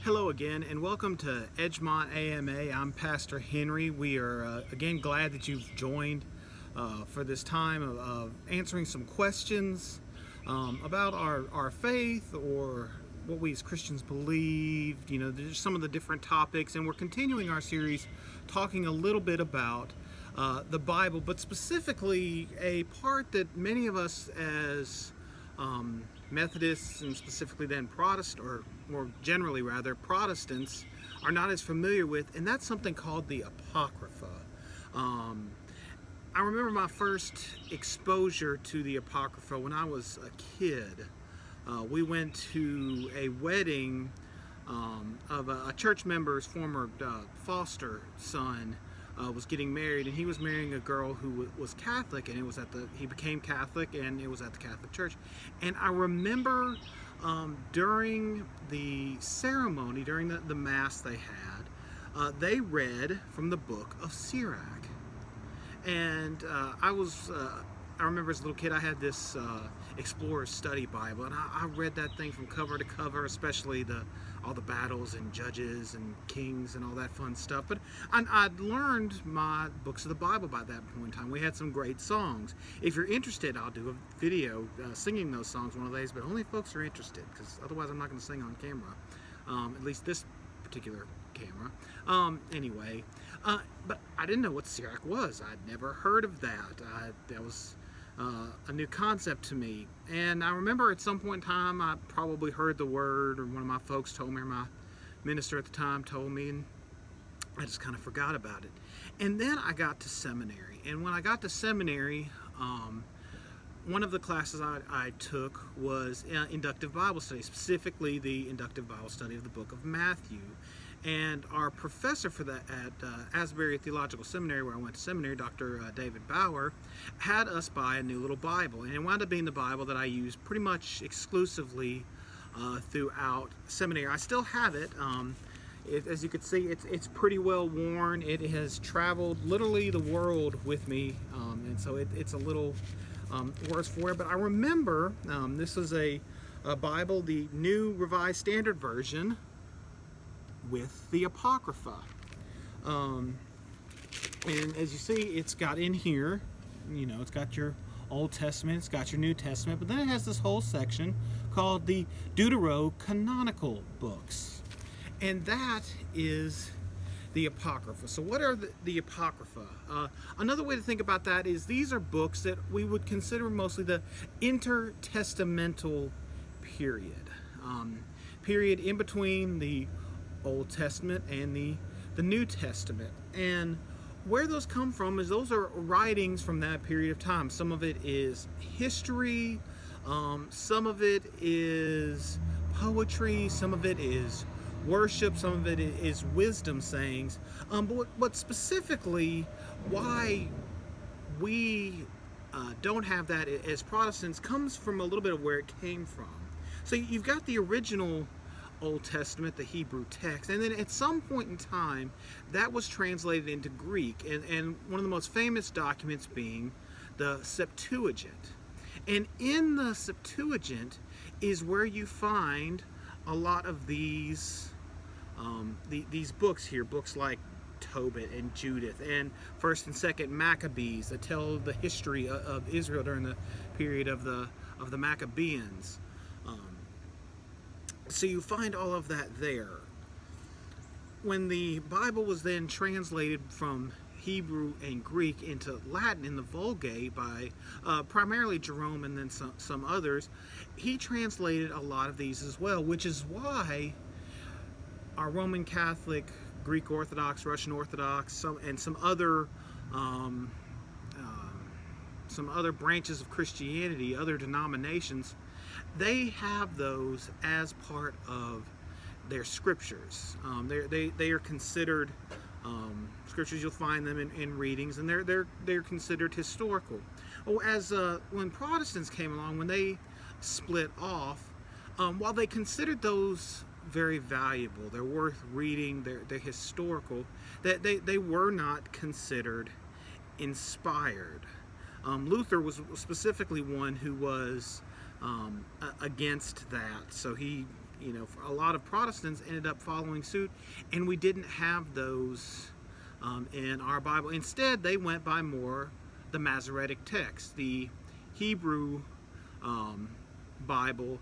Hello again, and welcome to Edgemont AMA. I'm Pastor Henry. We are again glad that you've joined for this time of answering some questions about our faith or what we as Christians believe. You know, there's some of the different topics, and we're continuing our series talking a little bit about the Bible, but specifically a part that many of us as Methodists, and specifically then Protestant, or more generally rather Protestants, are not as familiar with, and that's something called the Apocrypha. I remember my first exposure to the Apocrypha when I was a kid. We went to a wedding of a church member's former foster son. Was getting married, and he was marrying a girl who was Catholic, and he became Catholic, and it was at the Catholic Church. And I remember during the ceremony, during the mass they had, they read from the book of Sirach. And I remember as a little kid I had this Explorer's Study Bible, and I read that thing from cover to cover, especially all the battles and judges and kings and all that fun stuff. But I'd learned my books of the Bible by that point in time. We had some great songs. If you're interested, I'll do a video singing those songs one of these, but only folks are interested, because otherwise I'm not going to sing on camera, at least this particular camera. Anyway, but I didn't know what Sirach was. I'd never heard of that. That was a new concept to me. And I remember at some point in time I probably heard the word, or one of my folks told me, or my minister at the time told me, and I just kind of forgot about it. And then I got to seminary. And when I got to seminary, one of the classes I took was inductive Bible study, specifically the inductive Bible study of the book of Matthew. And our professor for that at Asbury Theological Seminary, where I went to seminary, Dr. David Bauer, had us buy a new little Bible. And it wound up being the Bible that I used pretty much exclusively throughout seminary. I still have it. As you can see, it's pretty well worn. It has traveled literally the world with me, and so it's a little worse for it. But I remember this is a Bible, the New Revised Standard Version, with the Apocrypha. And as you see, it's got in here, you know, it's got your Old Testament, it's got your New Testament, but then it has this whole section called the Deuterocanoncial books. And that is the Apocrypha. So what are the Apocrypha? Another way to think about that is these are books that we would consider mostly the intertestamental period. Period in between the Old Testament and the New Testament. And where those come from is those are writings from that period of time. Some of it is history, some of it is poetry, some of it is worship, some of it is wisdom sayings. But specifically, why we don't have that as Protestants comes from a little bit of where it came from. So you've got the original Old Testament, the Hebrew text, and then at some point in time that was translated into Greek, and one of the most famous documents being the Septuagint. And in the Septuagint is where you find a lot of these books here, books like Tobit and Judith and 1st and 2nd Maccabees that tell the history of Israel during the period of the Maccabeans. So you find all of that there. When the Bible was then translated from Hebrew and Greek into Latin in the Vulgate by primarily Jerome and then some others, he translated a lot of these as well, which is why our Roman Catholic, Greek Orthodox, Russian Orthodox, and some other branches of Christianity, other denominations, they have those as part of their scriptures. They are considered scriptures. You'll find them in readings, and they're considered historical. When Protestants came along, when they split off, while they considered those very valuable, they're worth reading, they're historical, that they were not considered inspired. Luther was specifically one who was against that, so he a lot of Protestants ended up following suit, and we didn't have those in our Bible. Instead, they went by more the Masoretic text, the Hebrew Bible,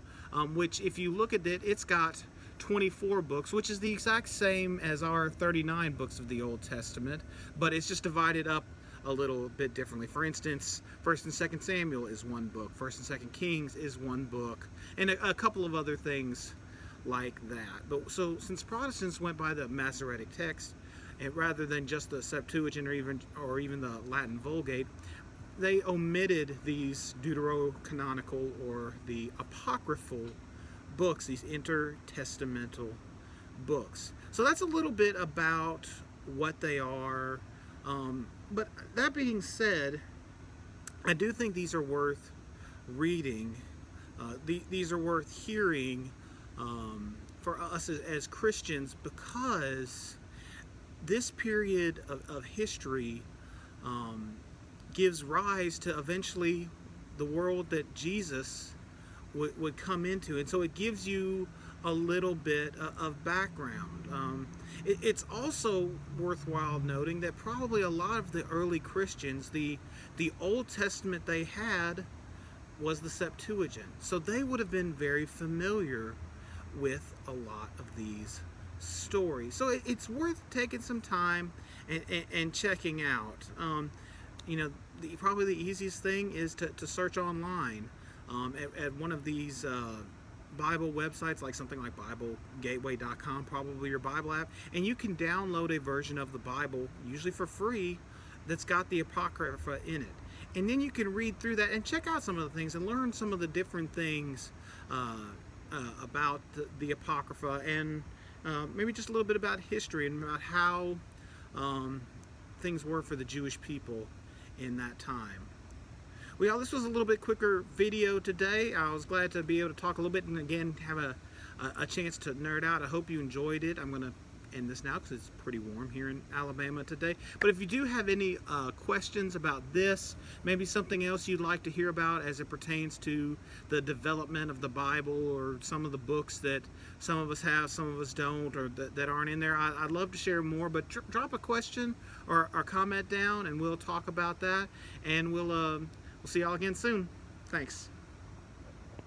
which, if you look at it, it's got 24 books, which is the exact same as our 39 books of the Old Testament, but it's just divided up a little bit differently. For instance, 1st and 2nd Samuel is one book, 1st and 2nd Kings is one book, and a couple of other things like that. But so since Protestants went by the Masoretic text, and rather than just the Septuagint or even the Latin Vulgate, they omitted these Deuterocanoncial or the apocryphal books, these intertestamental books. So that's a little bit about what they are. But that being said, I do think these are worth reading. These are worth hearing for us as Christians, because this period of history gives rise to eventually the world that Jesus would come into, and so it gives you a little bit of background. It's also worthwhile noting that probably a lot of the early Christians, the Old Testament they had was the Septuagint, so they would have been very familiar with a lot of these stories. So it's worth taking some time and checking out. Probably the easiest thing is to search online at one of these Bible websites, like something like BibleGateway.com, probably your Bible app, and you can download a version of the Bible, usually for free, that's got the Apocrypha in it. And then you can read through that and check out some of the things and learn some of the different things about the Apocrypha, and maybe just a little bit about history and about how things were for the Jewish people in that time. Well, this was a little bit quicker video today. I was glad to be able to talk a little bit and again have a chance to nerd out. I hope you enjoyed it. I'm going to end this now because it's pretty warm here in Alabama today. But if you do have any questions about this, maybe something else you'd like to hear about as it pertains to the development of the Bible, or some of the books that some of us have, some of us don't, or that aren't in there, I'd love to share more. But drop a question or comment down and we'll talk about that, and we'll see y'all again soon. Thanks.